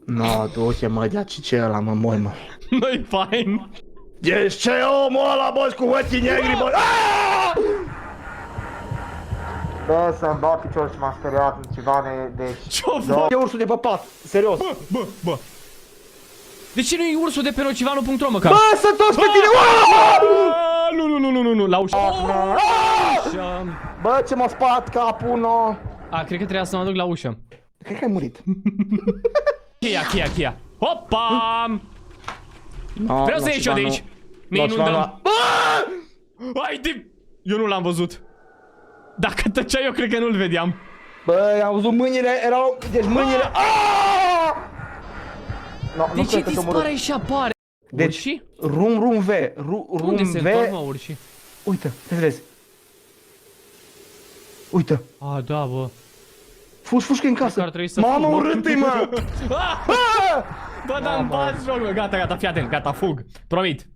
No, du-te mă, de ce ăla mă, moi mă. Nu-i fain. Deci ce omul ăla, bă, cu ochii negri, bă. Bă, să-mi bag piciorul și m-am speriat în ceva deci... Ce-o Da. E ursul de pe pat, serios. Bă. De ce nu-i ursul de pe nocivanu.ro măcar? Bă, să toți pe tine! Nu, la ușă. Bă, ce m-a spart capul, no. A, cred că trebuia să mă duc la ușă. Cred că ai murit. Cheia. Hopa! No, Vreau să ieși eu de aici. Ne inundăm. Hai de... Eu nu l-am văzut. Dacă tăcea, eu cred că nu-l vedeam. Bă, am văzut mâinile, erau... Deci mâinile... De ce dispare și apare? Deci, urși? rum V, rum Unde se V... întorc, mă, urși? Uite, te vezi. Uite. A, da, bă. Fugi că e în casă. Ar trebui să Mamă, fug, urât-i, mă! Bă, dar îmi bați joc, bă. Gata, fii atent, gata, fug. Promit.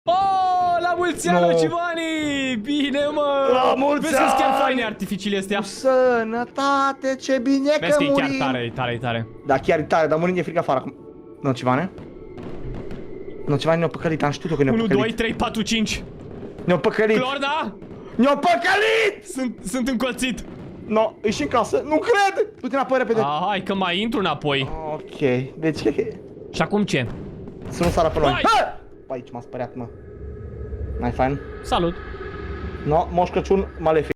Oh, la mulți ani, Nocivani! Bine, mă! La mulți Vezi că-s chiar ani! faine artificiile astea. Sănătate, ce bine Vezi că că e murim! chiar tare. Da, chiar e tare, dar murim de frică afară acum. Nocivane? Nocivane ne-au păcălit, am știut-o că ne-au 1, păcălit. 2, 3, 4, 5. Ne-au păcălit! Clorna! Ne-au păcălit! Sunt încolțit. No, e și în casă, nu cred! Du-te înapoi repede. Hai că mai intru înapoi. Ok, deci... Și acum ce? Să nu sară pe noi. Hai! Aici m-a speriat, mă. N-ai fain? Salut. No, Moș Crăciun, malefic.